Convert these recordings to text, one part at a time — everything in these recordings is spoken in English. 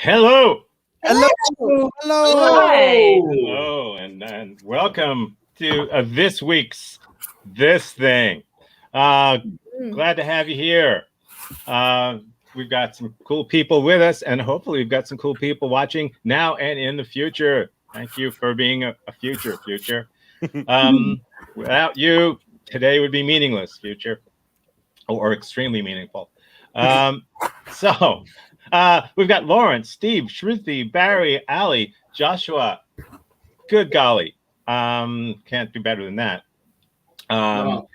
Hello. Hello. Hello. Hi. Hello, and welcome to this week's This Thing. Glad to have you here. We've got some cool people with us, and hopefully we've got some cool people watching now and in the future. Thank you for being a future. Without you, today would be meaningless, future, or extremely meaningful. So we've got Lawrence, Steve, Shruti, Barry, Ali, Joshua. Good golly. Can't do better than that. No.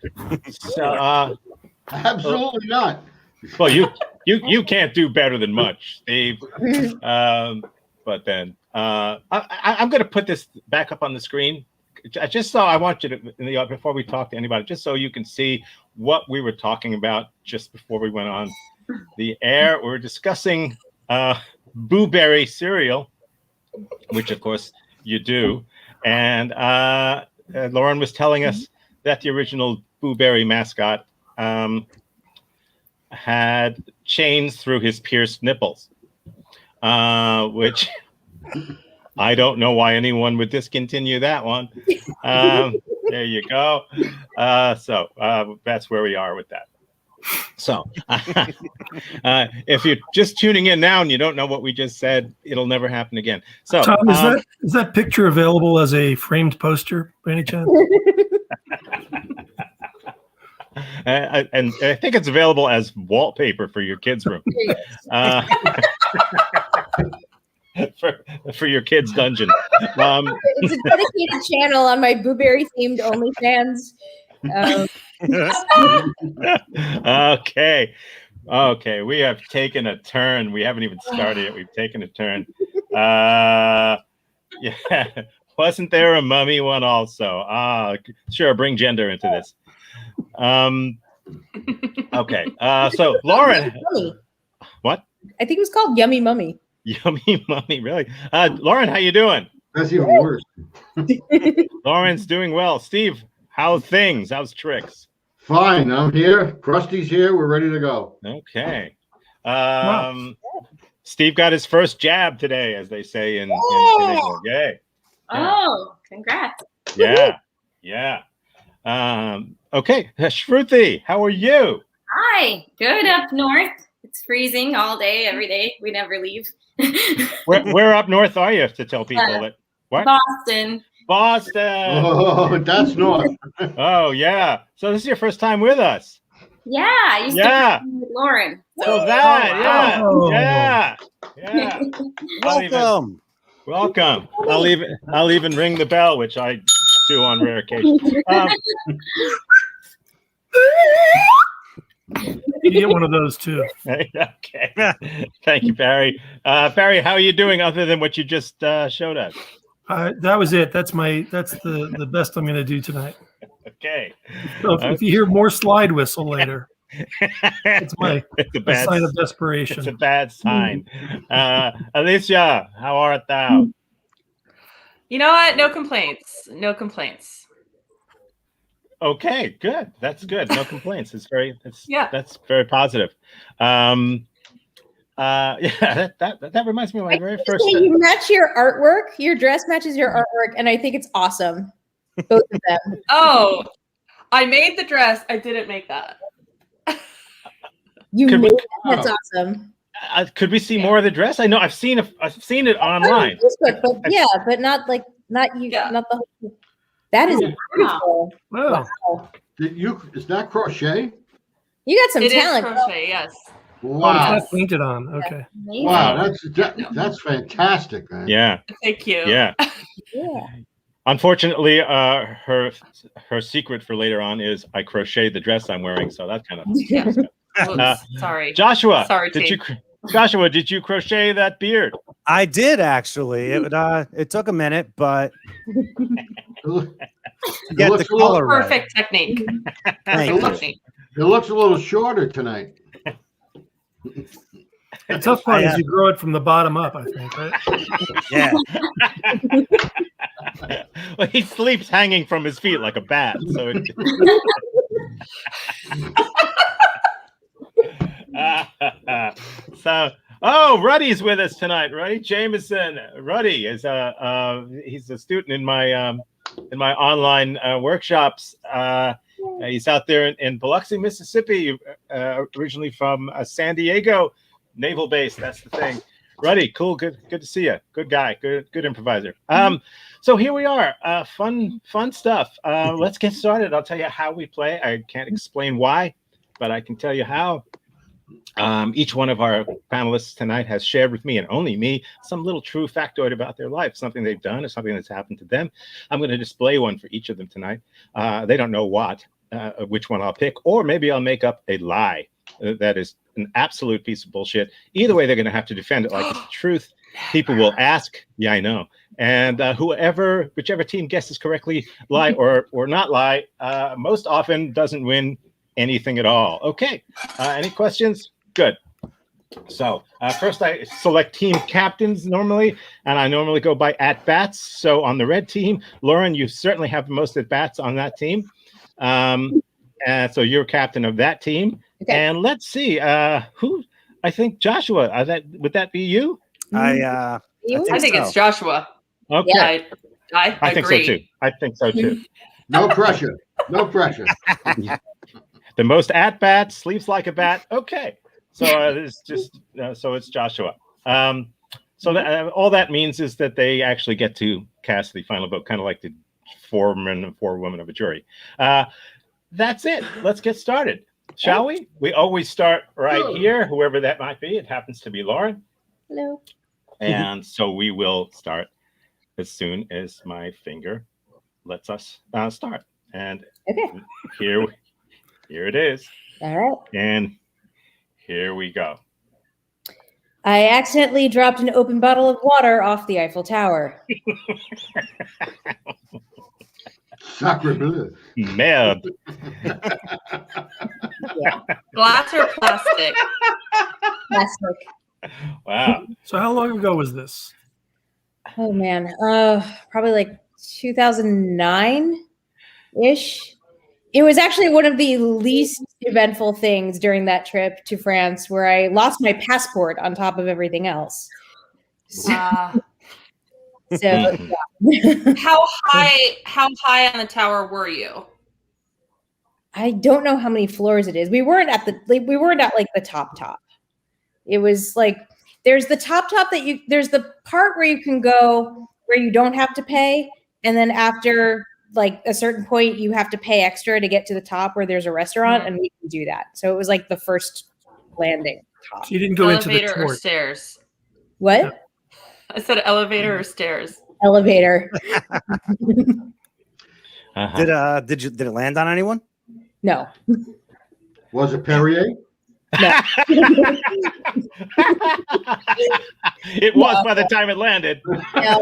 Absolutely not. Well, you can't do better than much, Steve. But then I'm going to put this back up on the screen. Just so I want you to, before we talk to anybody, just so you can see what we were talking about just before we went on the air. We were discussing blueberry cereal, which of course you do. And Lauren was telling us that the original blueberry mascot had chains through his pierced nipples, which I don't know why anyone would discontinue that one. There you go. So that's where we are with that. So if you're just tuning in now and you don't know what we just said, it'll never happen again. So Tom, is that picture available as a framed poster by any chance? And I think it's available as wallpaper for your kids' room. For your kids' dungeon. It's a dedicated channel on my blueberry themed OnlyFans. Okay. We have taken a turn. We haven't even started yet. We've taken a turn. Yeah. Wasn't there a mummy one also? Sure. Bring gender into this. Okay. So Lauren, what? I think it was called Yummy Mummy. Yummy Mummy, really? Lauren, how you doing? That's even worse. Lauren's doing well. Steve, how's things? How's tricks? Fine, I'm here. Krusty's here. We're ready to go. Okay. Steve got his first jab today, as they say in England. Yay. Oh, congrats. Yeah. Okay, Shruti, how are you? Hi, good up north. It's freezing all day, every day. We never leave. Where up north are you, to tell people that? What? Boston. Oh, that's north. Oh, yeah. So this is your first time with us. Yeah, I used to be with Lauren. So that, wow. yeah. Welcome. I'll even ring the bell, which I do on rare occasions. You get one of those too. Okay. Thank you, Barry. Barry, how are you doing other than what you just showed us? That was it. That's the best I'm going to do tonight. Okay. So if you hear more slide whistle later, it's a sign of desperation. It's a bad sign. Alicia, how art thou? You know what? No complaints. Okay, good. That's good. No complaints. That's very positive. That reminds me of my very first. You match your artwork. Your dress matches your artwork, and I think it's awesome. Both of them. Oh, I made the dress. I didn't make that. That's awesome. Could we see more of the dress? I know I've seen it online. But not the whole. That is beautiful. Wow. Is that crochet? You got some talent. It is crochet, yes. Wow. It's not painted on. Okay. Wow, that's fantastic, man. Yeah. Thank you. Yeah. Unfortunately, her secret for later on is I crocheted the dress I'm wearing, so that's kind of. Sorry, Joshua. Sorry, Joshua, did you crochet that beard? I did actually. It took a minute, but get the color right. Perfect technique. It looks a little shorter tonight. The tough part is you grow it from the bottom up, I think, right? Yeah. Well, he sleeps hanging from his feet like a bat. So Oh, Ruddy's with us tonight. Ruddy Jameson. Ruddy is he's a student in my online workshops. He's out there in Biloxi, Mississippi, originally from San Diego Naval Base. That's the thing. Ruddy, cool, good to see you. Good guy, good improviser. So here we are. Fun stuff. Let's get started. I'll tell you how we play. I can't explain why, but I can tell you how. Each one of our panelists tonight has shared with me, and only me, some little true factoid about their life, something they've done or something that's happened to them. I'm going to display one for each of them tonight. They don't know which one I'll pick, or maybe I'll make up a lie that is an absolute piece of bullshit. Either way, they're going to have to defend it like it's the truth. People will ask, yeah, I know. And whichever team guesses correctly, lie or not lie, most often doesn't win anything at all. Okay, any questions? Good. So first I select team captains normally, and I normally go by at-bats. So on the red team, Lauren, you certainly have the most at-bats on that team. And so you're captain of that team. Okay. And let's see, who, I think Joshua, would that be you? I think it's Joshua. Okay. Yeah, I think agree. so too. I think so too. No pressure. No pressure. The most at-bats, sleeps like a bat. Okay. So it's just so it's Joshua. So that, all that means is that they actually get to cast the final vote, kind of like the foreman and forewoman of a jury. That's it. Let's get started, shall we? We always start right here, whoever that might be. It happens to be Lauren. Hello. And so we will start as soon as my finger lets us start. And okay. Here it is. All right. And here we go. I accidentally dropped an open bottle of water off the Eiffel Tower. Sacre bleu. Merde. Yeah. Glass or plastic? Plastic. Wow. So how long ago was this? Oh man, probably like 2009-ish. It was actually one of the least eventful things during that trip to France, where I lost my passport on top of everything else. So, yeah. How high on the tower were you? I don't know how many floors it is. We weren't at like the top. It was like there's the top that there's the part where you can go where you don't have to pay, and then after like a certain point you have to pay extra to get to the top where there's a restaurant, and we can do that. So it was like the first landing top. So you didn't go into the elevator or stairs? What? Yeah. I said elevator or stairs. Elevator. Did it land on anyone? No. Was it Perrier? No. It was by the time it landed. No,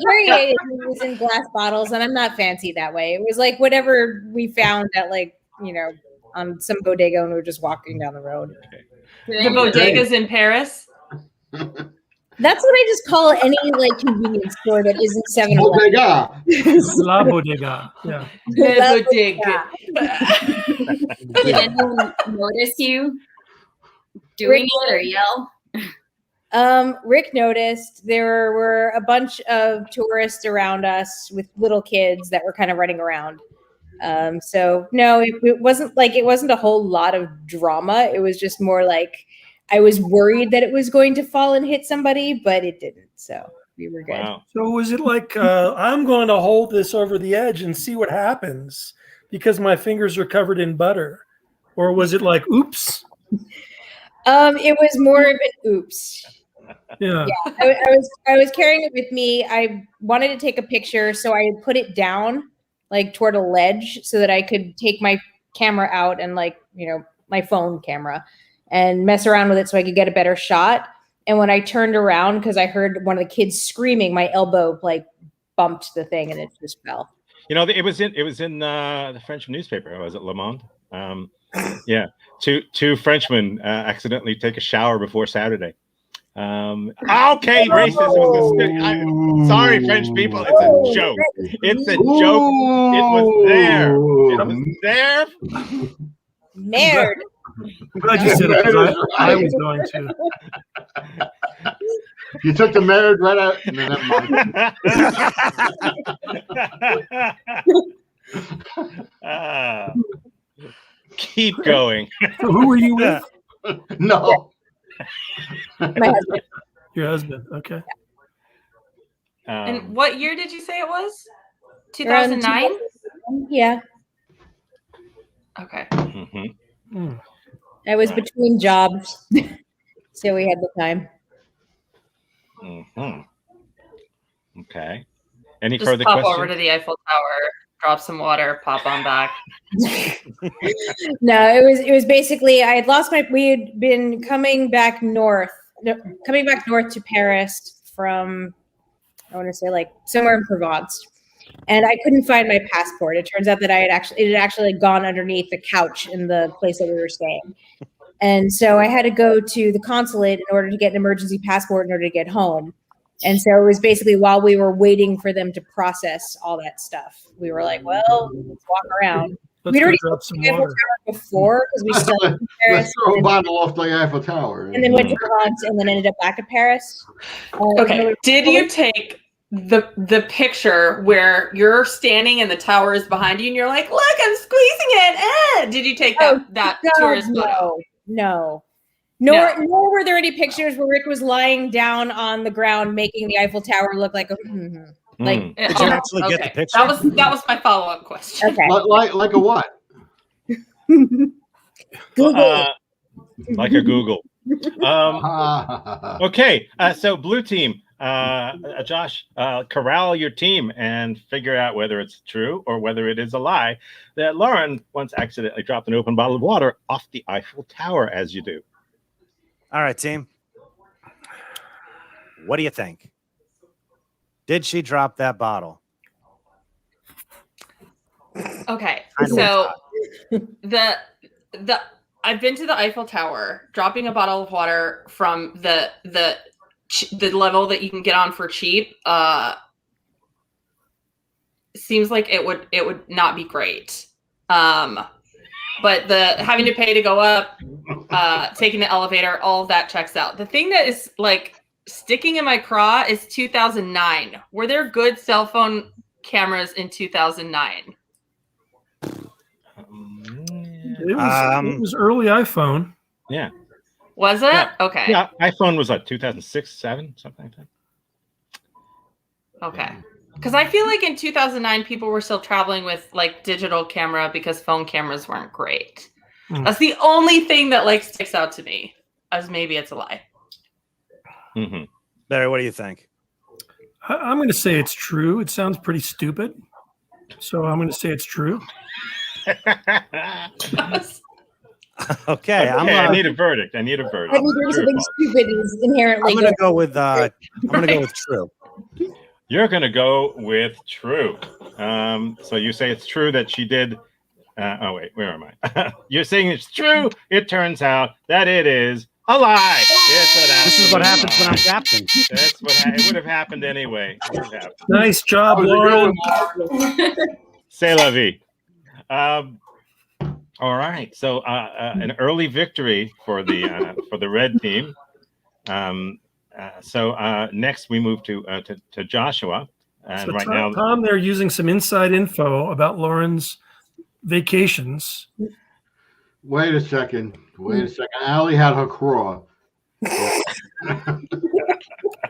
Perrier is in glass bottles, and I'm not fancy that way. It was like whatever we found at on some bodega when we were just walking down the road. The bodegas in Paris? That's what I just call any like convenience store that isn't 7-Eleven. Bodega. La bodega. Yeah. The bodega. Did anyone notice you doing it or yell? Rick noticed there were a bunch of tourists around us with little kids that were kind of running around. So no, it wasn't a whole lot of drama. It was just more like I was worried that it was going to fall and hit somebody, but it didn't. So we were good. Wow. So was it like I'm going to hold this over the edge and see what happens because my fingers are covered in butter, or was it like oops? It was more of an oops. Yeah. I was carrying it with me. I wanted to take a picture, so I put it down like toward a ledge so that I could take my camera out and my phone camera and mess around with it so I could get a better shot. And when I turned around, because I heard one of the kids screaming, my elbow bumped the thing and it just fell. It was in the French newspaper. Was it Le Monde? Yeah, two Frenchmen accidentally take a shower before Saturday. Okay, racism. Sorry, French people. It's a joke. It's a joke. It was there. It was there. Merde. I'm glad you said it because I was going to. You took the marriage right out. No, never mind. Keep going. So who were you with? No. My husband. Your husband. Okay. And what year did you say it was? Around 2009? Yeah. Okay. mhm. I was Right. between jobs. So we had the time. Mhm. Okay. Any Just further pop questions? over to the Eiffel Tower, drop some water, pop on back. No, it was basically I had lost my. We had been coming back north to Paris from I want to say like somewhere in Provence, and I couldn't find my passport. It turns out that it had actually gone underneath the couch in the place that we were staying, and so I had to go to the consulate in order to get an emergency passport in order to get home. And so it was basically while we were waiting for them to process all that stuff, we were like, well, let's walk around. Let's We'd go already drop some been to the Eiffel water. Tower before because we started in Paris Let's throw a bottle off the Eiffel Tower. and then went to Provence and then ended up back at Paris. Okay. Did you take the picture where you're standing and the tower is behind you and you're like, look, I'm squeezing it. Did you take that tourist photo? No. Nor were there any pictures where Rick was lying down on the ground making the Eiffel Tower look like a like. Did you actually get the picture? That was my follow-up question. Okay. Like a what? Google. Like a Google. Okay, so blue team, Josh, corral your team and figure out whether it's true or whether it is a lie that Lauren once accidentally dropped an open bottle of water off the Eiffel Tower, as you do. All right, team. What do you think? Did she drop that bottle? Okay, so the I've been to the Eiffel Tower. Dropping a bottle of water from the level that you can get on for cheap seems like it would not be great. But the having to pay to go up, taking the elevator, all of that checks out. The thing that is like sticking in my craw is 2009. Were there good cell phone cameras in 2009? It was early iPhone. Yeah. Was it? Yeah. Okay. Yeah, iPhone was like 2006, 7, something like that. Okay. Because I feel like in 2009, people were still traveling with like digital camera because phone cameras weren't great. That's the only thing that like sticks out to me as maybe it's a lie. Mm-hmm. Barry, what do you think? I'm going to say it's true. It sounds pretty stupid. So I'm going to say it's true. Okay, I need a verdict. I mean, doing something stupid is inherently. I'm going to go with true. You're going to go with true. So you say it's true that she did. Oh, wait, where am I? You're saying it's true. It turns out that it is a lie. This is what happens when I'm captain. That's what it would have happened anyway. Nice job, Lauren. C'est la vie. All right. So an early victory for the red team. So next we move to Joshua. And So Tom, they're using some inside info about Lauren's vacations. Wait a second. Allie had her craw.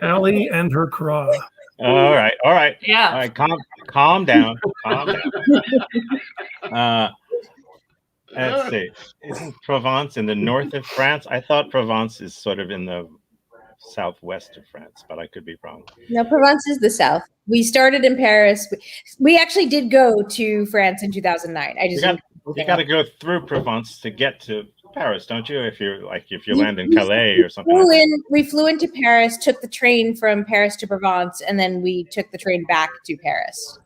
Allie and her craw. All right. Yeah. All right. Calm down. Let's see. Isn't Provence in the north of France? I thought Provence is sort of in the southwest of France, but I could be wrong. No, Provence is the south. We started in Paris. We actually did go to France in 2009. You got to go through Provence to get to Paris, don't you? If you land in Calais or something. We flew into Paris, took the train from Paris to Provence, and then we took the train back to Paris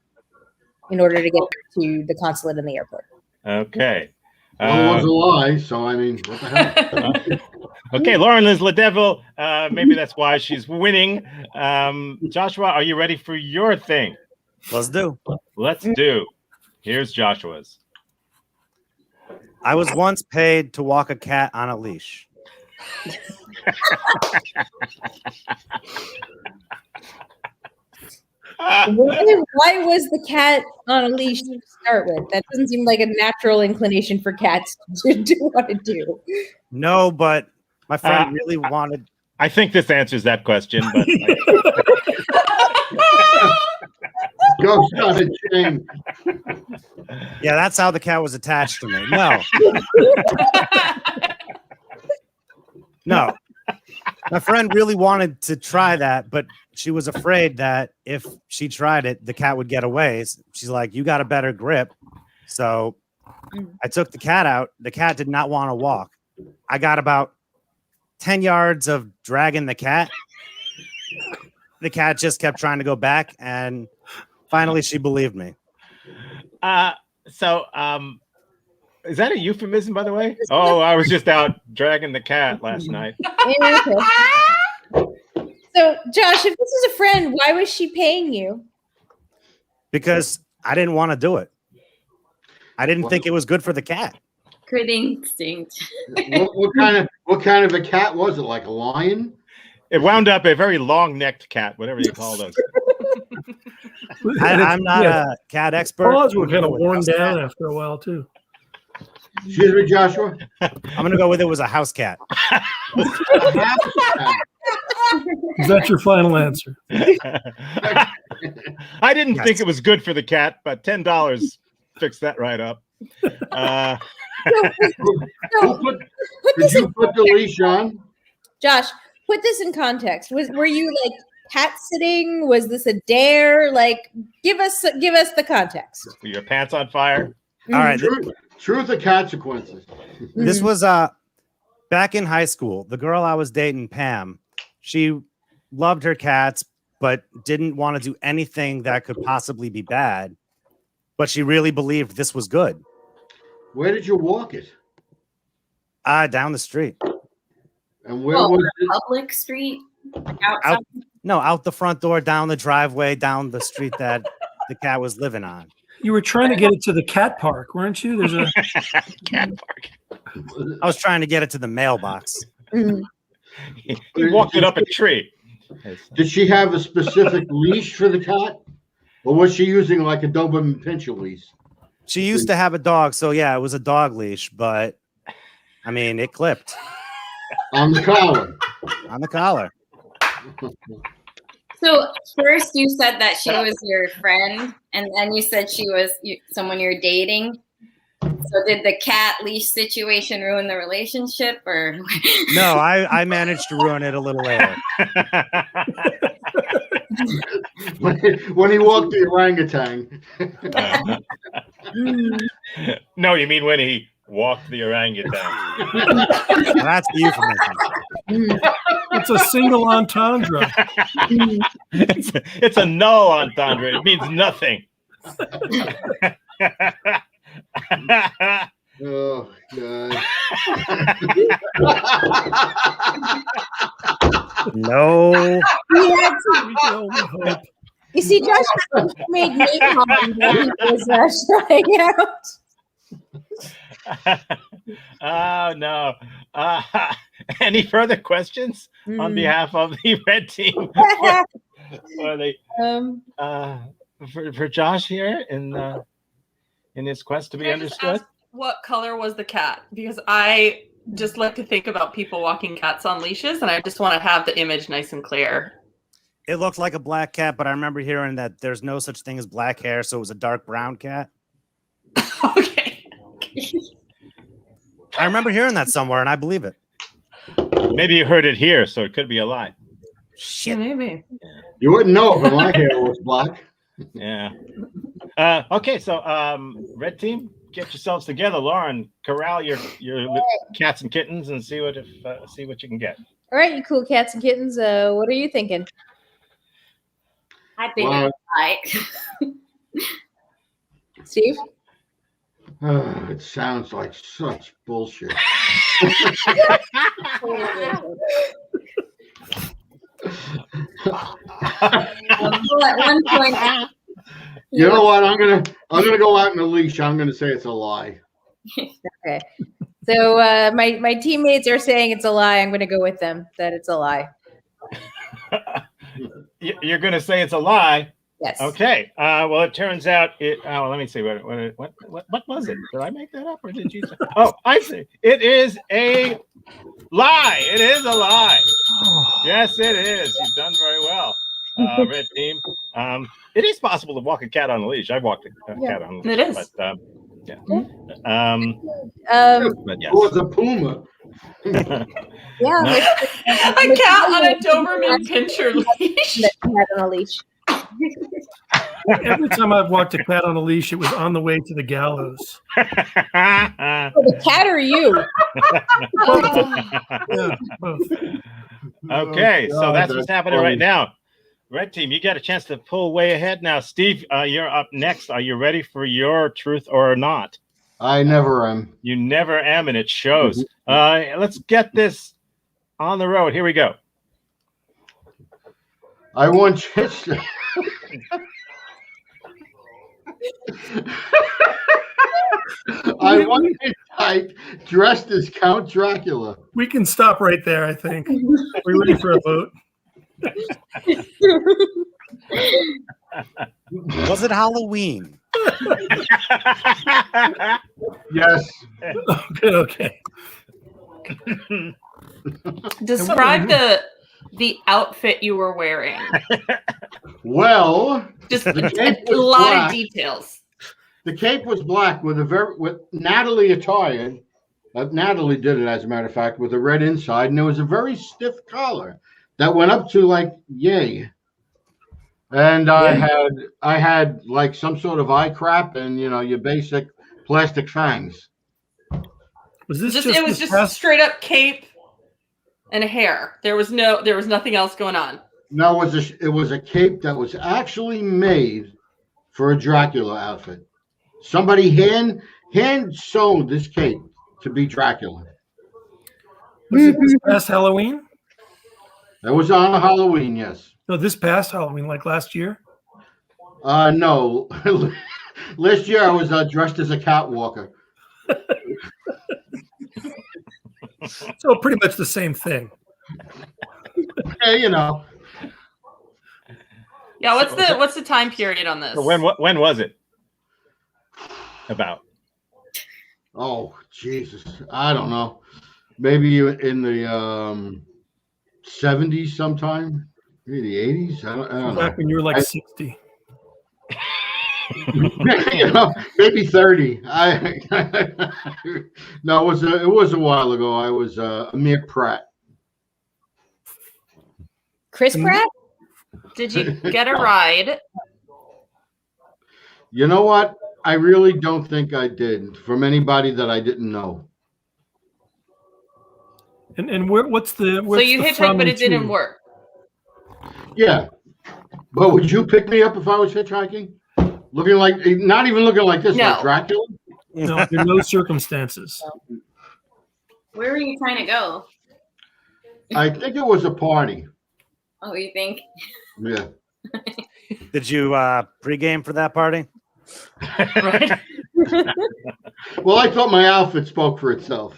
in order to get to the consulate and the airport. Okay. Well, it was a lie, so I mean, what the hell? Okay, Lauren is the devil. Maybe that's why she's winning. Joshua, are you ready for your thing? Let's do. Here's Joshua's. I was once paid to walk a cat on a leash. Why was the cat on a leash to start with? That doesn't seem like a natural inclination for cats to want to do. No, but my friend really wanted. I think this answers that question, but Ghost on a chain. Yeah, that's how the cat was attached to me. No. No. My friend really wanted to try that, but she was afraid that if she tried it, the cat would get away. She's like, you got a better grip. So I took the cat out. The cat did not want to walk. I got about 10 yards of dragging the cat. The cat just kept trying to go back, and finally she believed me. So is that a euphemism, by the way? Oh, I was just out dragging the cat last night. So, Josh, if this is a friend, why was she paying you? Because I didn't want to do it. I didn't think it was good for the cat. Good instinct. What kind of a cat was it? Like a lion? It wound up a very long-necked cat, whatever you call those. I'm not a cat expert. Paws were kind of worn down after a while too. Excuse me, Joshua. I'm gonna go with it was a house cat. Is that your final answer? I didn't think it was good for the cat, but $10 fixed that right up. Did you put the leash on? Josh, put this in context. Were you like cat sitting? Was this a dare? Like, give us the context. Were your pants on fire? All right. Truth or consequences? This was back in high school. The girl I was dating, Pam, she loved her cats, but didn't want to do anything that could possibly be bad. But she really believed this was good. Where did you walk it? Down the street. And where was it? Public street? Like outside? Out the front door, down the driveway, down the street that the cat was living on. You were trying to get it to the cat park, weren't you? There's a Cat park. I was trying to get it to the mailbox. He walked it up a tree. Did she have a specific leash for the cat? Or was she using like a Doberman Pinscher leash? She used to have a dog, so yeah, it was a dog leash, but I mean, it clipped On the collar. on the collar. So first you said that she was your friend, and then you said she was someone you're dating. So did the cat leash situation ruin the relationship, or? No, I managed to ruin it a little later. When he walked the orangutan. No, you mean when he walked the orangutan. That's the euphemism. it's a single entendre. It's a null entendre. It means nothing. Oh, God. No. You see, Josh made napalm when he was trying out. Oh, no. Any further questions on behalf of the red team? Or they, for Josh here in his quest to be understood? What color was the cat? Because I just like to think about people walking cats on leashes, and I just want to have the image nice and clear. It looked like a black cat, but I remember hearing that there's no such thing as black hair, so it was a dark brown cat. Okay. I remember hearing that somewhere, and I believe it. Maybe you heard it here, so it could be a lie. Shit. Maybe. You wouldn't know if my hair was black. Yeah. Okay, so red team, get yourselves together, Lauren. Corral your cats and kittens and see what you can get. All right, you cool cats and kittens. What are you thinking? I think it's like. Steve? It sounds like such bullshit. Well, at one point, You know what? I'm gonna go out in a leash. I'm gonna say it's a lie. Okay. So my teammates are saying it's a lie. I'm going to go with them that it's a lie. You're going to say it's a lie. Yes. Okay. Well, it turns out it. Oh, let me see. What was it? Did I make that up, or did you say? Oh, I see. It is a lie. It is a lie. Yes, it is. You've done very well, red team. It is possible to walk a cat on a leash. I've walked a cat on a leash. It is. But, yeah. But yes. It was a puma. Yeah. No. A cat on a Doberman Pinscher leash. That he had on a leash. Every time I've walked a cat on a leash, it was on the way to the gallows. Oh, the cat or you? Yeah, both. Okay, Oh, so God, that's what's happening funny. right now. Red team, you got a chance to pull way ahead now. Steve, you're up next. Are you ready for your truth or not? I never am. You never am, and it shows. Let's get this on the road. Here we go. I once hitched. I once hitchhiked dressed as Count Dracula. We can stop right there, I think. Are we ready for a vote? Was it Halloween? Yes. Okay. Describe the outfit you were wearing. Well, Just The a cape was lot black. of details. the cape was black with Natalie attired. Natalie did it, as a matter of fact, with a red inside, and there was a very stiff collar that went up to like yay. And I had like some sort of eye crap and your basic plastic fangs. Was this It was this just past- straight up cape and hair. There was nothing else going on. No, it was a cape that was actually made for a Dracula outfit. Somebody hand sewn this cape to be Dracula. Was it this past Halloween? That was on Halloween, yes. No, this past Halloween, like last year. No. Last year I was dressed as a catwalker. So pretty much the same thing. Yeah, Yeah, what's the time period on this? So when was it? About. Oh, Jesus. I don't know. Maybe in the 70s sometime. Maybe the 80s. I don't Back know. when you were like 60. Maybe 30. No, it was a while ago. I was Amir Pratt. Chris Pratt? Did you get a ride? You know what? I really don't think I did from anybody that I didn't know. And what's the So you hitchhiked, from but and it didn't to? work. Yeah. But would you pick me up if I was hitchhiking? Not even looking like this, No. like Dracula? No, under no circumstances. Where were you trying to go? I think it was a party. Oh, you think? Yeah. Did you pregame for that party? Right? Well, I thought my outfit spoke for itself.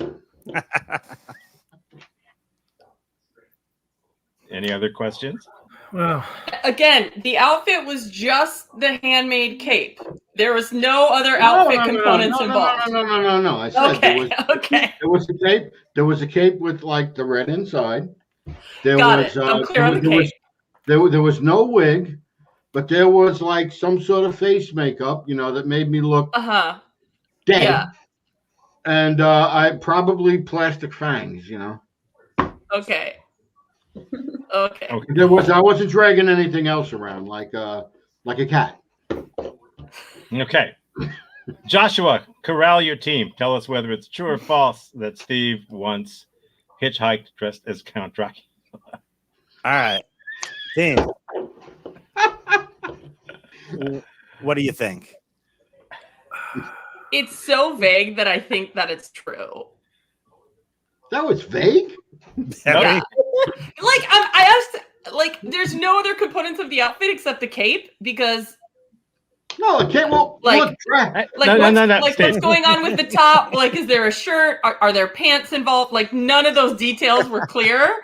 Any other questions? Wow. Again, the outfit was just the handmade cape. There was no other outfit components involved. No. I said Okay, okay. there was a cape. There was a cape with like the red inside. There Got was, it. I'm clear on the there was- cape. there was no wig, but there was like some sort of face makeup, that made me look Uh-huh. dead. Yeah. And I probably plastic fangs, Okay. Okay. Okay. I wasn't dragging anything else around like a cat. Okay. Joshua, corral your team. Tell us whether it's true or false that Steve once hitchhiked dressed as Count Dracula. All right. Team. What do you think? It's so vague that I think that it's true. That was vague. Yeah. Like I asked, like, there's no other components of the outfit except the cape because No, it can't. Well, Like- look, Drac. Like, what's Steve. going on with the top? Like, is there a shirt? Are there pants involved? Like, none of those details were clear.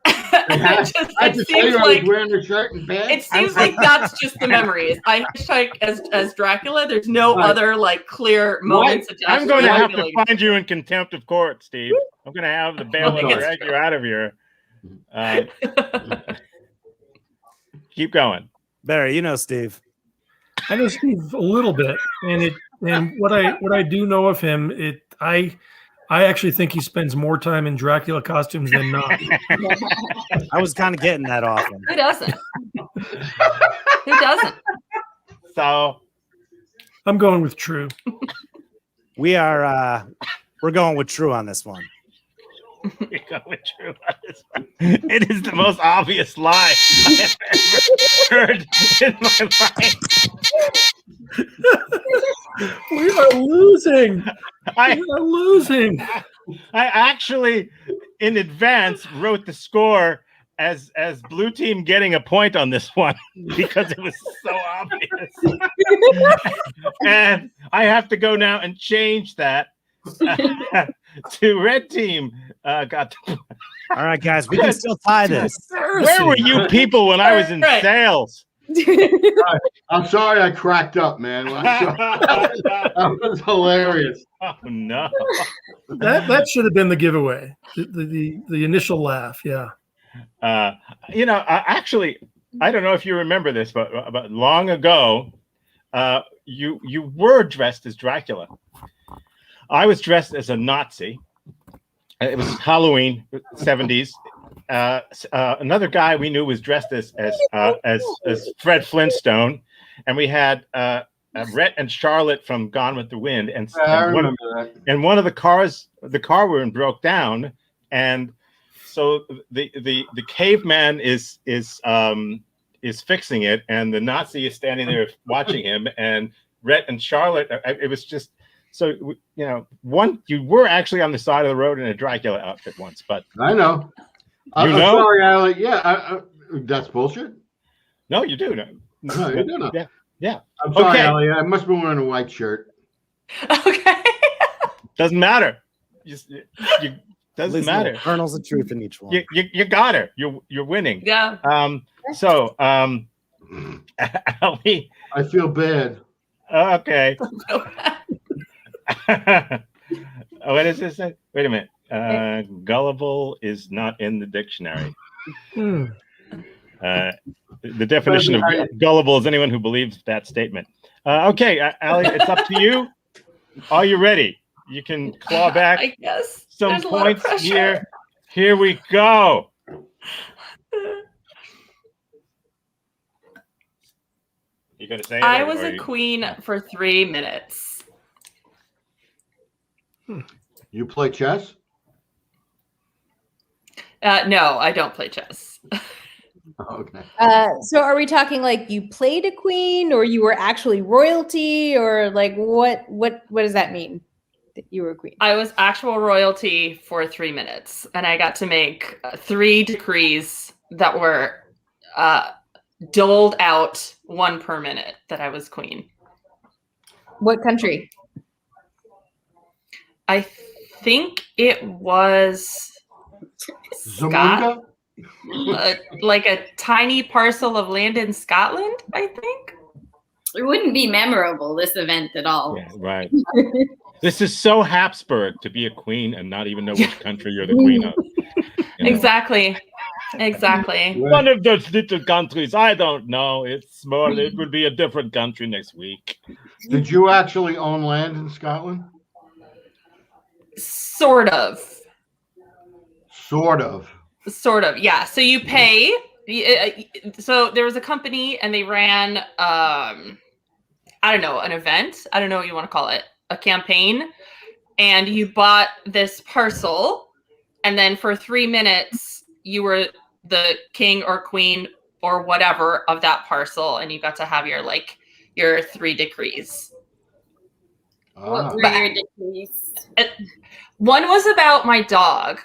I had to tell you I was wearing a shirt and pants. It seems like that's just the memories. I hashtag as Dracula. There's no Right. other like clear moments. attached I'm going to that. have to find you in contempt of court, Steve. I'm going to have the bailiff Okay. drag you out of here. Keep going. Barry, you know Steve. I know Steve a little bit, and what I do know of him, I actually think he spends more time in Dracula costumes than not. I was kind of getting that off him. Who doesn't? Who doesn't? So I'm going with true. We're going with true on this one. we go with true on this one. It is the most obvious lie I have ever heard in my life. We are losing. I We are losing. actually in advance wrote the score as blue team getting a point on this one because it was so obvious. And I have to go now and change that to red team got the point. All right, guys, we can still tie this. Where were you people when I was in Right. sales? I'm sorry I cracked up, man. That was hilarious. Oh no. That should have been the giveaway. The initial laugh. Yeah. Actually, I don't know if you remember this, but long ago, you were dressed as Dracula. I was dressed as a Nazi. It was Halloween, 70s. Another guy we knew was dressed as Fred Flintstone, and we had Rhett and Charlotte from Gone with the Wind, and I remember that. and one of the car we're in broke down, and so the caveman is fixing it, and the Nazi is standing there watching him, and Rhett and Charlotte. It was just so you were actually on the side of the road in a Dracula outfit once, but I know. I'm know? sorry, Alec. Yeah, that's bullshit. no, you do. No, you do not. Yeah. I'm sorry, Okay. Alec. I must be wearing a white shirt. Okay. Doesn't matter. You doesn't Liz, matter. Kernels of truth in each one. You got her. You're winning. Yeah. So Ellie, I feel bad. okay. What does this say? Wait a minute. Gullible is not in the dictionary. Hmm. The definition of gullible is anyone who believes that statement. Okay, Allie, it's up to you. Are you ready? You can claw back I guess some there's a lot of points pressure. here. Here we go. You gonna say it? I or was are a you- queen for 3 minutes. You play chess? No, I don't play chess. Okay. So are we talking like you played a queen, or you were actually royalty, or like what does that mean that you were a queen? I was actual royalty for 3 minutes, and I got to make 3 decrees that were doled out 1 per minute that I was queen. What country? I think it was Zamunda? like a tiny parcel of land in Scotland, I think. It wouldn't be memorable, this event at all. Yeah, right. This is so Habsburg to be a queen and not even know which country you're the queen of. You know? Exactly. Exactly. One of those little countries, I don't know. It's small. It will be a different country next week. Did you actually own land in Scotland? Sort of. Sort of. Sort of, yeah. So you pay. So there was a company, and they ran, I don't know, an event. I don't know what you want to call it, a campaign. And you bought this parcel, and then for 3 minutes, you were the king or queen or whatever of that parcel, and you got to have your 3 decrees. Ah. What were your decrees? One was about my dog.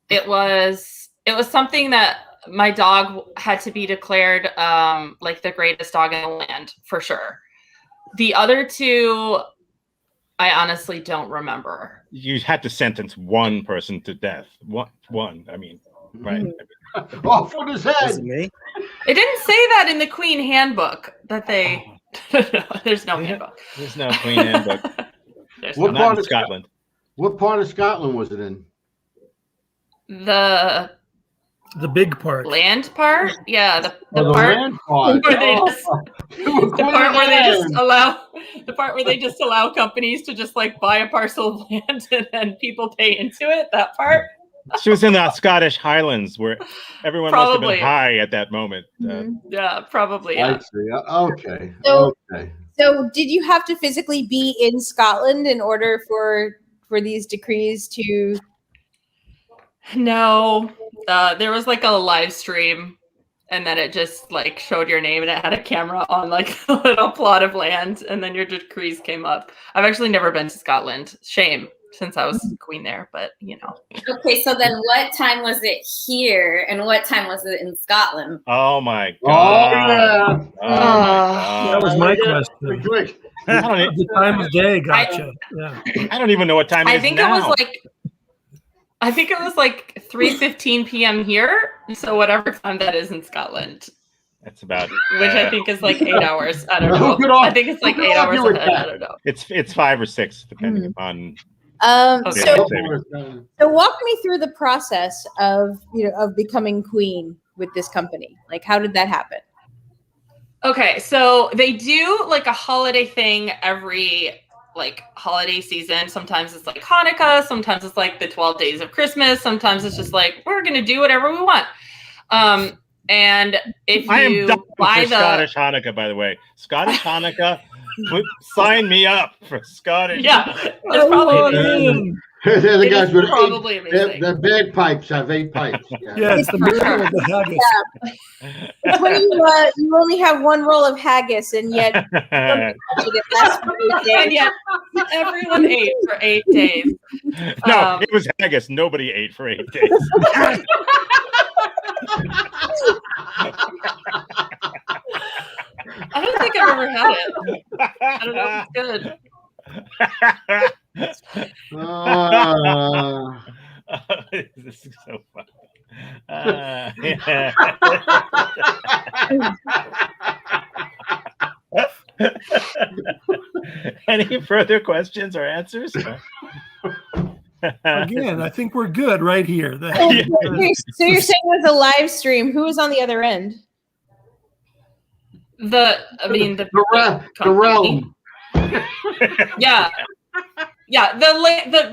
It was something that my dog had to be declared like the greatest dog in the land for sure. The other two, I honestly don't remember. You had to sentence one person to death. One. I mean, right? Off with his Was it head. me? It didn't say that in the Queen handbook that they. There's no handbook. There's no Queen handbook. There's What Not part in of Scotland. What part of Scotland was it in? The big part. land part, yeah, the Oh, part land part. where they Oh, just you were the queen part of where they just land. allow companies to just like buy a parcel of land and then people pay into it. That part. She was in the Scottish Highlands where everyone must have Probably. been high at that moment. Yeah, probably. I Yeah. see. Okay. So- Okay. So did you have to physically be in Scotland in order for these decrees to? No, there was like a live stream, and then it just like showed your name, and it had a camera on like a little plot of land, and then your decrees came up. I've actually never been to Scotland. Shame, since I was queen there, but you know. Okay, so then what time was it here and what time was it in Scotland? Oh my Oh god! yeah. Oh my That was god! my Quick, question. quick. I don't, The time of day, gotcha. Yeah. I don't even know what time it I is think now. I think it was like 3:15 p.m. here. So whatever time that is in Scotland, That's about. which I think is like 8 hours. I don't Who know. could argue- I think it's like who could 8 hours argue with ahead. that? I don't know. It's 5 or 6 depending upon. Okay. So Yeah. so walk me through the process of of becoming queen with this company. Like, how did that happen? Okay, so they do like a holiday thing every like holiday season. Sometimes it's like Hanukkah, sometimes it's like the 12 days of Christmas, sometimes it's just like we're gonna do whatever we want. And if I am you down buy for the Scottish Hanukkah, by the way. Scottish Hanukkah, sign me up for Scottish. yeah, it's probably amazing. They're the It guys is with probably eight. amazing. The bagpipes have 8 pipes. Yeah, it's the miracle of the haggis. It's when you only have one roll of haggis and yet it lasts for 8 days. And yet everyone ate for 8 days. No, it was haggis. Nobody ate for 8 days. I don't think I've ever had it. I don't know if it's good. This is so fun. Yeah. Any further questions or answers? Again, I think we're good right here. So you're saying with a live stream, who was on the other end? The realm. Yeah. Yeah, the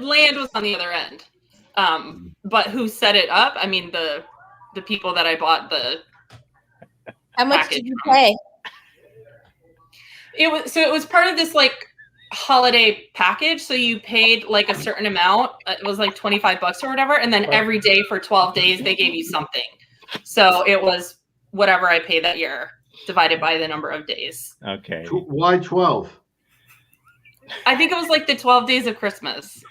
land was on the other end. But who set it up? I mean the people that I bought the How much package did you from. pay? It was part of this like holiday package, so you paid like a certain amount. It was like $25 or whatever, and then every day for 12 days they gave you something. So it was whatever I paid that year divided by the number of days. Okay. Why 12? I think it was like the 12 days of Christmas.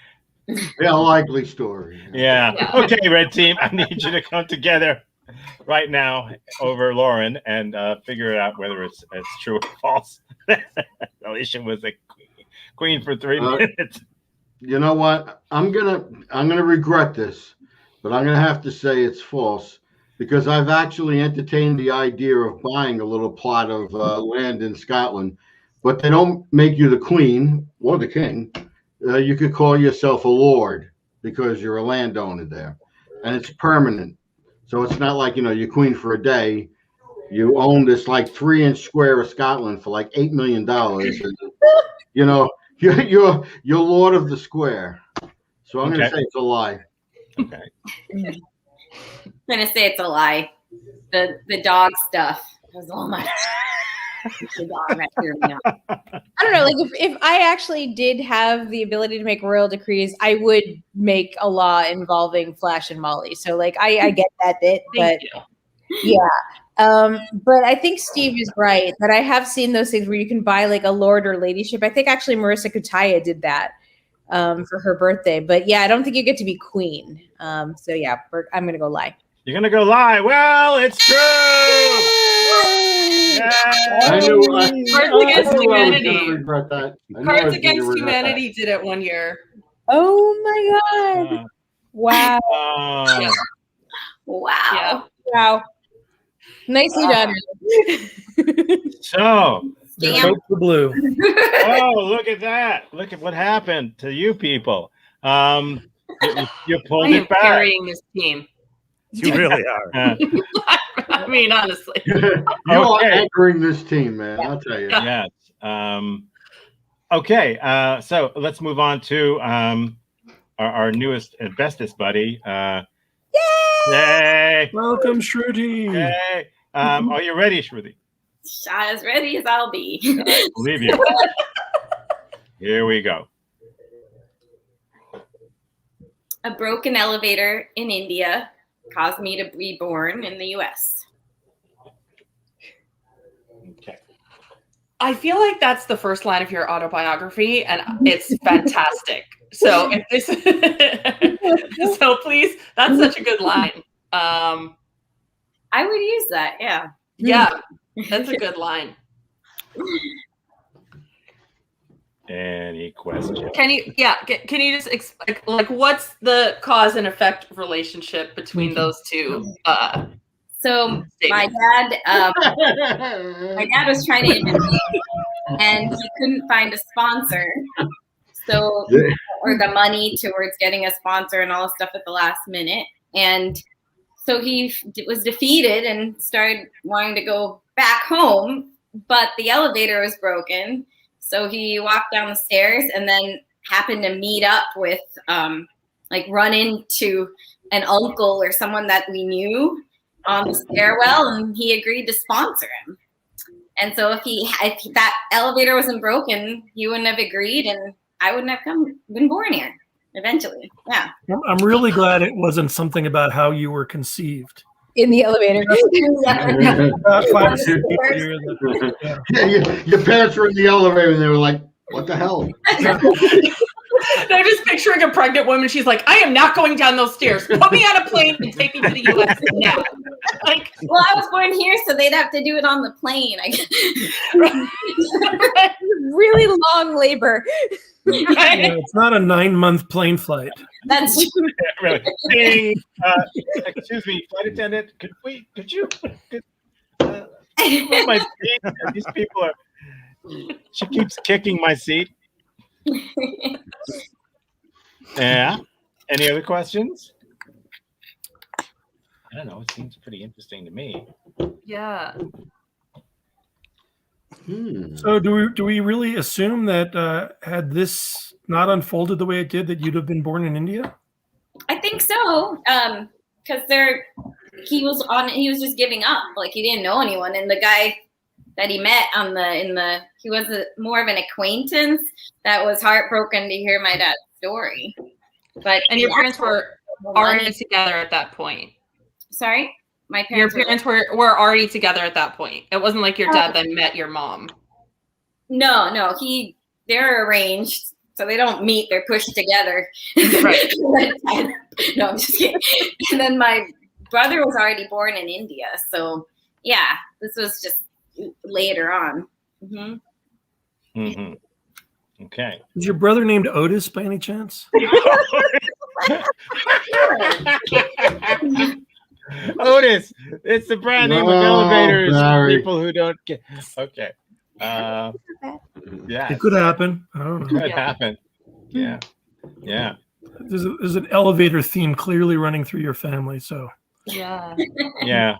Yeah, likely story. Yeah. Yeah. Okay, Red Team, I need you to come together right now over Lauren and figure it out whether it's true or false. Alicia was a queen for 3 minutes. You know what? I'm gonna regret this, but I'm gonna have to say it's false because I've actually entertained the idea of buying a little plot of land in Scotland, but they don't make you the queen or the king. You could call yourself a lord because you're a landowner there, and it's permanent. So it's not like you're queen for a day. You own this like 3-inch square of Scotland for like $8 million. And, you're lord of the square. So I'm gonna say it's a lie. Okay. I'm gonna say it's a lie. The dog stuff was all my the dog that threw me off. I don't know. Like if I actually did have the ability to make royal decrees, I would make a law involving Flash and Molly. So like I get that bit, but Thank you. yeah. But I think Steve is right that I have seen those things where you can buy like a lord or ladyship. I think actually Marissa Kutaya did that for her birthday. But yeah, I don't think you get to be queen. So yeah, I'm gonna go lie. You're gonna go lie. Well, it's true. I knew Cards Against I was Humanity. gonna regret that. I knew I was Cards gonna Against regret that. Humanity did it one year. Oh my God. Wow. Yeah. Wow. Yeah. Wow. Nicely done. So, Let's Damn. hope for blue. oh, look at that. Look at what happened to you people. You I pulled am it back. carrying this team. You really are. I mean, honestly. You are Okay. anchoring this team, man. I'll tell you. Yes. Okay. So let's move on to our newest and bestest buddy. Yay! Welcome, Shruti. Yay! Are you ready, Shruti? As ready as I'll be. Believe you. Here we go. A broken elevator in India caused me to be born in the US. Okay. I feel like that's the first line of your autobiography, and it's fantastic. So if this, so please, that's such a good line. I would use that, yeah. Yeah, that's a good line. Any questions? Can you just like what's the cause and effect relationship between those two? So my dad was trying to immigrate and he couldn't find a sponsor. So, or the money towards getting a sponsor and all this stuff at the last minute. And so he was defeated and started wanting to go back home, but the elevator was broken. So he walked down the stairs and then happened to meet up with, run into an uncle or someone that we knew on the stairwell, and he agreed to sponsor him. And so if that elevator wasn't broken, he wouldn't have agreed, and I wouldn't have been born here eventually. Yeah. I'm really glad it wasn't something about how you were conceived. In the elevator. About 5 or 6 people here that- Yeah, your parents were in the elevator and they were like, "What the hell?" No, just picturing a pregnant woman. She's like, I am not going down those stairs. Put me on a plane and take me to the U.S. now. Like, Well, I was born here, so they'd have to do it on the plane. Really long labor. right? Yeah, it's not a 9-month plane flight. That's true. Really? Ding. Excuse me, flight attendant. Could you move my seat? These people are. She keeps kicking my seat. Yeah. Any other questions? I don't know. It seems pretty interesting to me. Yeah. So do we really assume that had this not unfolded the way it did, that you'd have been born in India? I think so. Because he was just giving up. Like he didn't know anyone, and the guy that he met he was more of an acquaintance that was heartbroken to hear my dad's story. And your parents were already together at that point. Sorry, my Your parents. parents were already together at that point. It wasn't like your dad then met your mom. No, they're arranged, so they don't meet. They're pushed together. Right. No, I'm just kidding. And then my brother was already born in India, so yeah, this was just later on. Mm-hmm. Mm-hmm. Okay. Is your brother named Otis by any chance? Otis, it's the brand name of No, elevators for Barry. people who don't get. Okay. Yeah. It could happen. I don't know. Could happen. Yeah. Yeah. There's an elevator theme clearly running through your family. So Yeah. Yeah.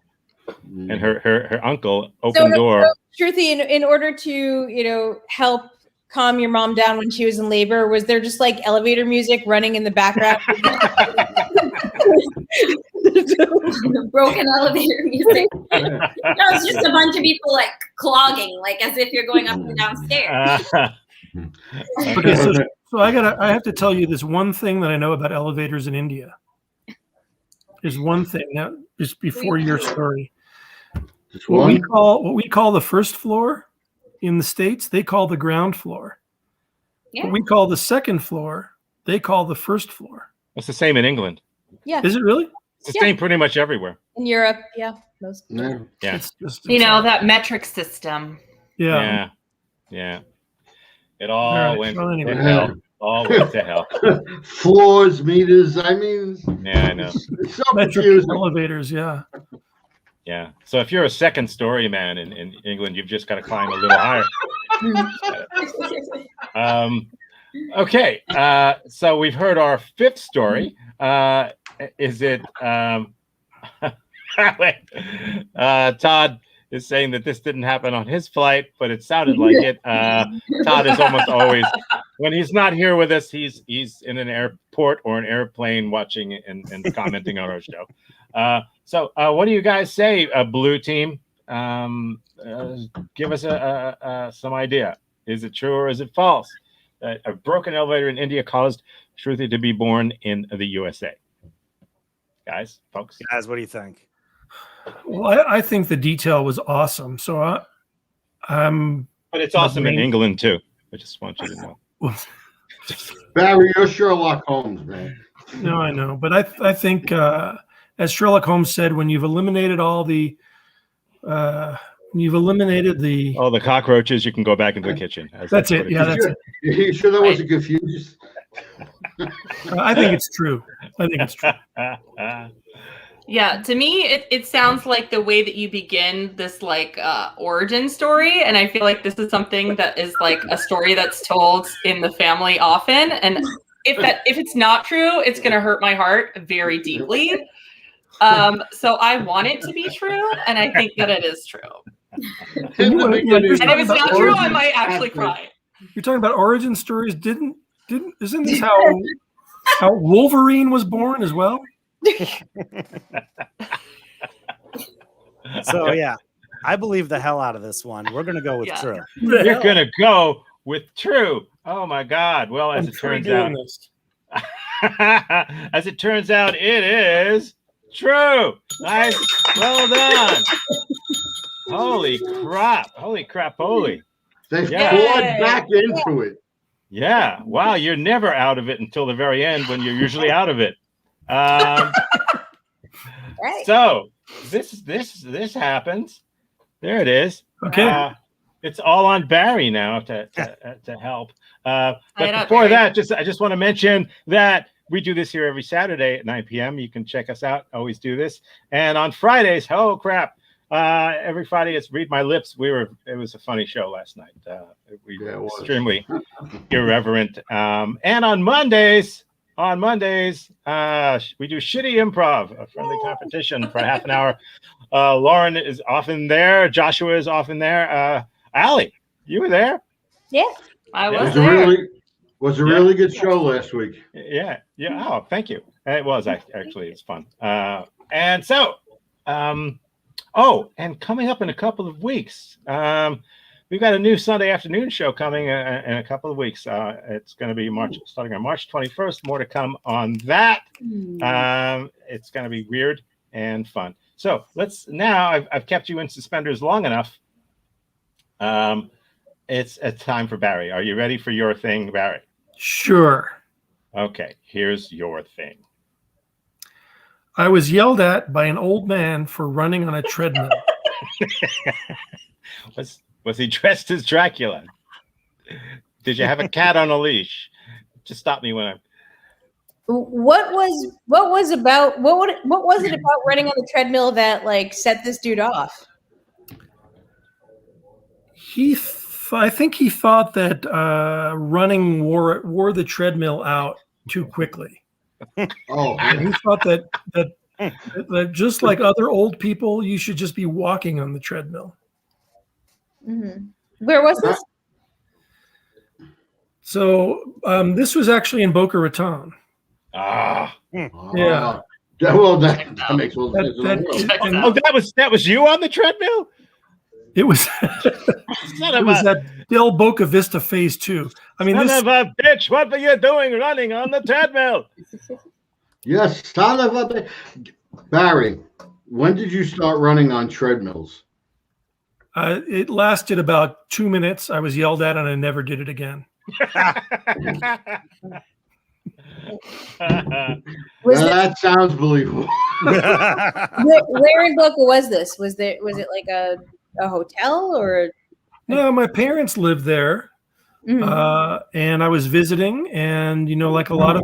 And her uncle opened door. Shruti, in order to, help calm your mom down when she was in labor, was there just like elevator music running in the background? Broken elevator music. No, it's just a bunch of people like clogging, like as if you're going up and down stairs. okay, so I have to tell you this one thing that I know about elevators in India. There's one thing now, just before your story. Just What one? we call the first floor in the States, they call the ground floor. Yeah. What we call the second floor, they call the first floor. It's the same in England. Yeah. Is it really? It's the same pretty much everywhere. In Europe, yeah. Most. Yeah. Yeah. It's just that metric system. yeah. Yeah. It all right, went well, anyway. to hell. All went to hell. Floors, meters. I mean, Yeah, I know. it's so Metric confusing. elevators, yeah. Yeah. So if you're a second story man in England, you've just got to climb a little higher. Okay. So we've heard our fifth story. Is it wait, Todd is saying that this didn't happen on his flight, but it sounded like it. Todd is almost always, when he's not here with us, he's in an airport or an airplane watching and commenting on our show. So what do you guys say, Blue Team? Give us some idea. Is it true or is it false? A broken elevator in India caused Shruti to be born in the USA. Guys, folks. Guys, what do you think? Well, I think the detail was awesome. So I'm. But it's awesome in England too. I just want you to know. Barry, you're Sherlock Holmes, man. No, I know, but I think as Sherlock Holmes said, when you've eliminated all the all the cockroaches, you can go back into the kitchen. That's it. Yeah, that's it. You sure that wasn't confused? I think it's true. Yeah, to me, it sounds like the way that you begin this origin story, and I feel like this is something that is like a story that's told in the family often. And if it's not true, it's going to hurt my heart very deeply. So I want it to be true, and I think that it is true. And if it's not true, I might actually cry. You're talking about origin stories. Isn't this how Wolverine was born as well? So yeah, I believe the hell out of this one. We're gonna go with true. You're gonna go with true. Oh my God! Well, as it turns out, it is true. Nice, well done. Holy crap! Holy! They poured back into it. Yeah. Wow. You're never out of it until the very end, when you're usually out of it. Right. So this happens. There it is. Okay. It's all on Barry now to help. But before that, I just want to mention that we do this here every Saturday at 9 p.m. You can check us out. Always do this. And on Fridays, oh crap! Every Friday it's Read My Lips. It was a funny show last night. We were extremely irreverent. And on Mondays, we do Shitty Improv, a friendly competition for half an hour. Lauren is often there. Joshua is often there. Allie, you were there? Yeah. I was there. there. Was a really good show last week. Yeah. Oh, thank you. It was actually, it's fun. And so, and coming up in a couple of weeks, we've got a new Sunday afternoon show coming in a couple of weeks. It's going to be starting on March 21st. More to come on that. It's going to be weird and fun. So I've kept you in suspenders long enough. It's a time for Barry. Are you ready for your thing, Barry? Sure. Okay, here's your thing. I was yelled at by an old man for running on a treadmill. Was he dressed as Dracula? Did you have a cat on a leash? Just stop me when I'm. What was it about running on the treadmill that set this dude off? I think he thought that running wore the treadmill out too quickly. Oh, he thought that just like other old people, you should just be walking on the treadmill. Mm-hmm. Where was this? So this was actually in Boca Raton. Yeah. Well, that makes all sense. That was you on the treadmill? It was. It was at Del Boca Vista Phase 2. I mean, son of a bitch! What were you doing running on the treadmill? Yes, son of a bitch. Barry, when did you start running on treadmills? It lasted about 2 minutes. I was yelled at, and I never did it again. That sounds believable. Where in Boca was this? Was it like a hotel or? No, my parents lived there, and I was visiting, and like a lot of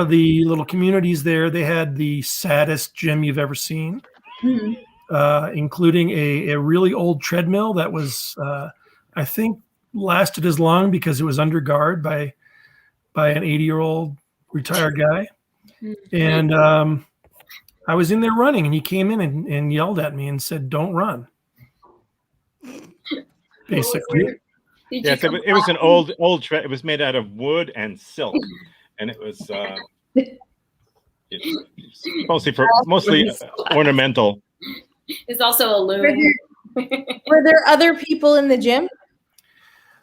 the little communities there, they had the saddest gym you've ever seen, including a really old treadmill that was, I think, lasted as long because it was under guard by an 80-year-old retired guy, and I was in there running, and he came in and yelled at me and said, "Don't run." Basically, Yes, it was an old it was made out of wood and silk, and it was mostly ornamental. It's also a loom. Were there other people in the gym?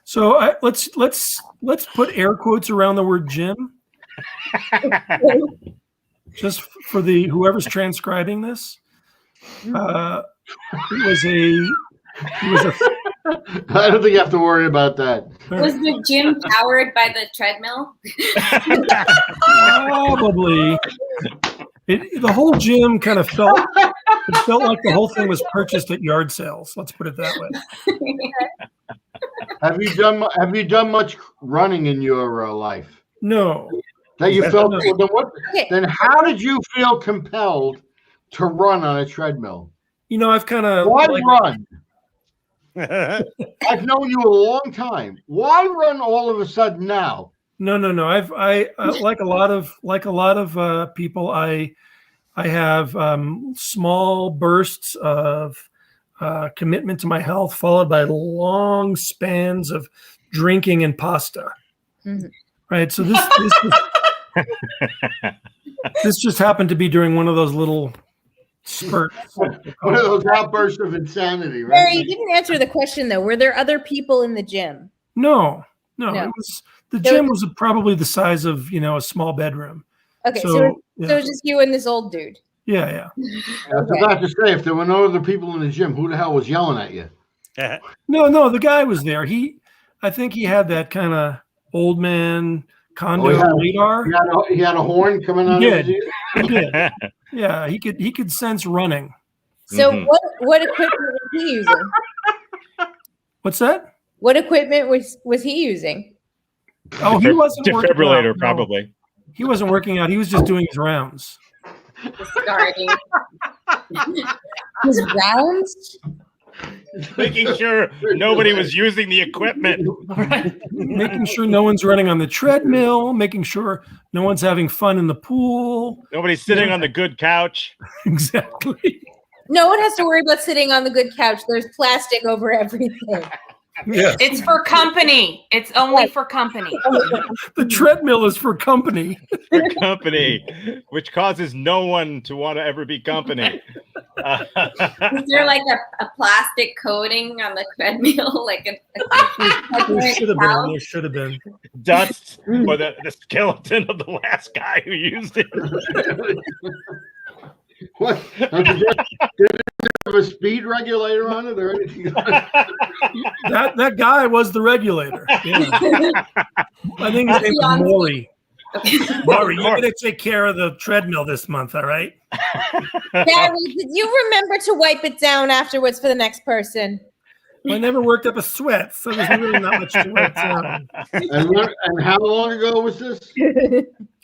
so let's put air quotes around the word gym, just for the whoever's transcribing this. It was a I don't think you have to worry about that. Was the gym powered by the treadmill? probably the whole gym kind of felt like the whole thing was purchased at yard sales. Let's put it that way. Have you done much running in your life? No. That you felt. No. Then how did you feel compelled to run on a treadmill? I've kind of Why run? I've known you a long time. Why run all of a sudden now? No. I like a lot of people. I have small bursts of commitment to my health, followed by long spans of drinking and pasta. Right. So this just happened to be during one of those little spurts. One of those outbursts of insanity, right? Barry, you didn't answer the question though. Were there other people in the gym? No. It was the gym was probably the size of a small bedroom. Okay, so it was just you and this old dude. Yeah. I forgot to say, if there were no other people in the gym, who the hell was yelling at you? No, the guy was there. I think he had that kind of old man condo radar. He had a horn coming out of his ear. He did. Yeah, he could sense running. So what equipment was he using? What's that? What equipment was he using? Oh, he wasn't defibrillator, working out. probably. No, he wasn't working out. He was just doing his rounds. Starting. His rounds? Making sure nobody was using the equipment. Making sure no one's running on the treadmill, making sure no one's having fun in the pool. Nobody's sitting on the good couch. Exactly. No one has to worry about sitting on the good couch. There's plastic over everything. Yeah. It's for company. It's only for company. The treadmill is for company. For company, which causes no one to want to ever be company. Is there like a plastic coating on the treadmill? There should have been. Dust for the skeleton of the last guy who used it. What? Did it have a speed regulator on it or anything? That guy was the regulator. Yeah. I think his name was Maury. Maury, you're going to take care of the treadmill this month, all right? Barry, did you remember to wipe it down afterwards for the next person? I never worked up a sweat, so there's really not much to wipe down. And how long ago was this?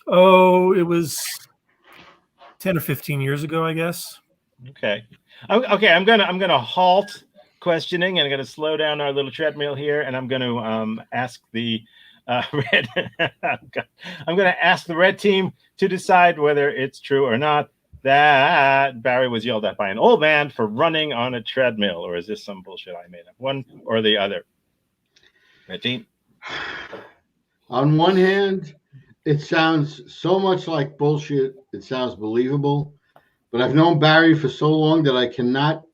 Oh, it was 10 or 15 years ago, I guess. Okay. I'm gonna halt questioning, and I'm gonna slow down our little treadmill here, and I'm gonna ask the red. I'm gonna ask the red team to decide whether it's true or not that Barry was yelled at by an old man for running on a treadmill, or is this some bullshit I made up? One or the other. Red team. On one hand, it sounds so much like bullshit. It sounds believable. But I've known Barry for so long that I cannot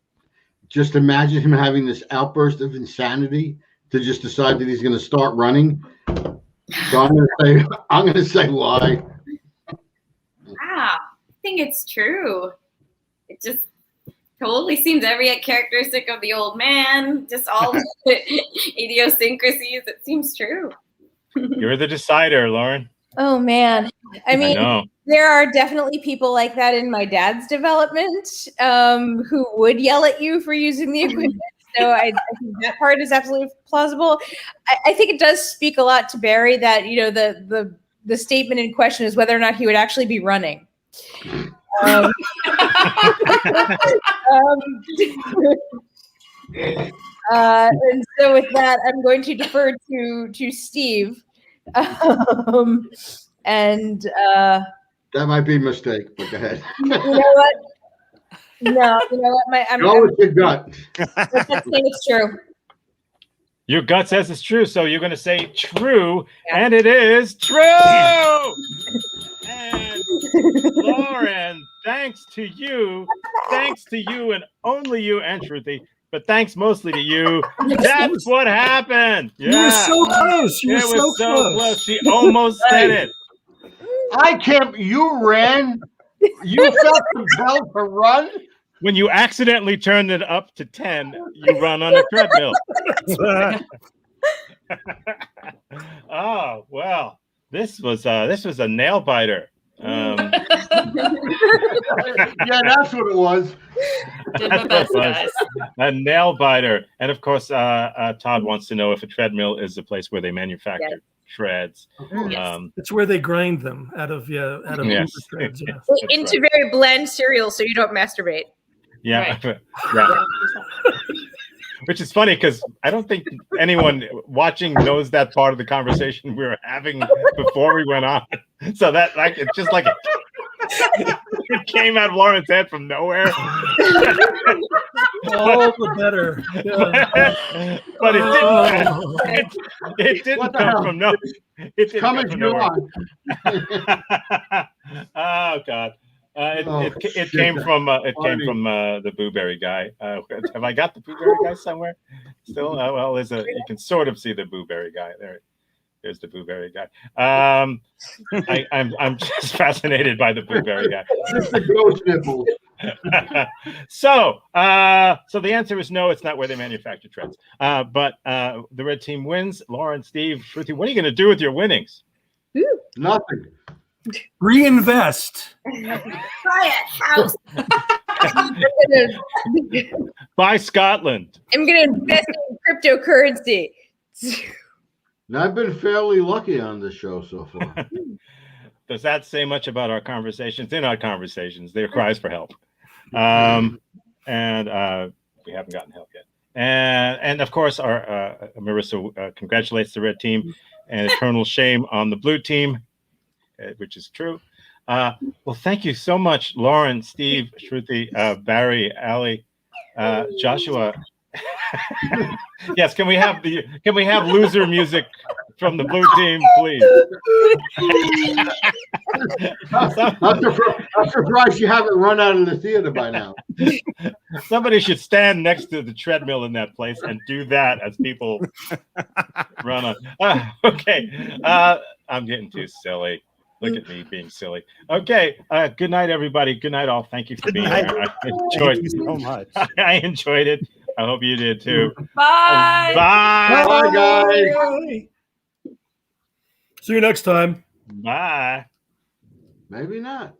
just imagine him having this outburst of insanity to just decide that he's going to start running. So I'm going to say why. Wow, I think it's true. It just totally seems every characteristic of the old man, just all the idiosyncrasies. It seems true. You're the decider, Lauren. Oh man. I I mean, know. there are definitely people like that in my dad's development who would yell at you for using the equipment. So I think that part is absolutely plausible. I think it does speak a lot to Barry that, you know, the statement in question is whether or not he would actually be running. Um, and so with that, I'm going to defer to Steve. And That might be a mistake, but go ahead. you know what? No, you know what? Go with your gut. I'm saying it's true. Your gut says it's true, so you're going to say true, Yeah. and it is true. And Lauren, thanks to you and only you and Shruti, but thanks mostly to you. That's what happened. You were so close. You were It was so close. She almost said it. I can't. You ran. You felt compelled to run. When you accidentally turned it up to 10, you run on a treadmill. Oh well, this was a nail biter. Yeah, that's what it was. Did my best, guys. A nail biter. And of course, Todd wants to know if a treadmill is a place where they manufacture treads. It's where they grind them out of Yes. paper threads. Yeah. Into very bland cereal so you don't masturbate. Yeah. Yeah. Which is funny because I don't think anyone watching knows that part of the conversation we were having before we went on. So that it's just like it came out of Lauren's head from nowhere. All the better. Yeah. But it didn't come from nowhere. It didn't come from nowhere. Oh God. It came from the Blueberry guy. Have I got the Blueberry guy somewhere? Still, well, you can sort of see the Blueberry guy there. There's the Blueberry guy. I'm just fascinated by the Blueberry guy. Just the ghost nipples. So the answer is no. It's not where they manufacture treads. But the red team wins. Lauren, Steve, Shruti, what are you going to do with your winnings? Nothing. Reinvest. Buy a house. Buy Scotland. I'm going to invest in cryptocurrency. And I've been fairly lucky on this show so far. Does that say much about our conversations? They're not conversations. They're cries for help. And we haven't gotten help yet. And of course, our Marissa congratulates the red team and eternal shame on the blue team, which is true. Well, thank you so much, Lauren, Steve, Shruti, Barry, Ali, Joshua. Yes, can we have loser music from the blue team, please? I'm surprised you haven't run out of the theater by now. Somebody should stand next to the treadmill in that place and do that as people run on. Okay, I'm getting too silly. Look at me being silly. Okay, good night, everybody. Good night, all. Thank you for being here. I enjoyed Thank you so much. I enjoyed it. I hope you did too. Bye. Bye. Bye, guys. See you next time. Bye. Maybe not.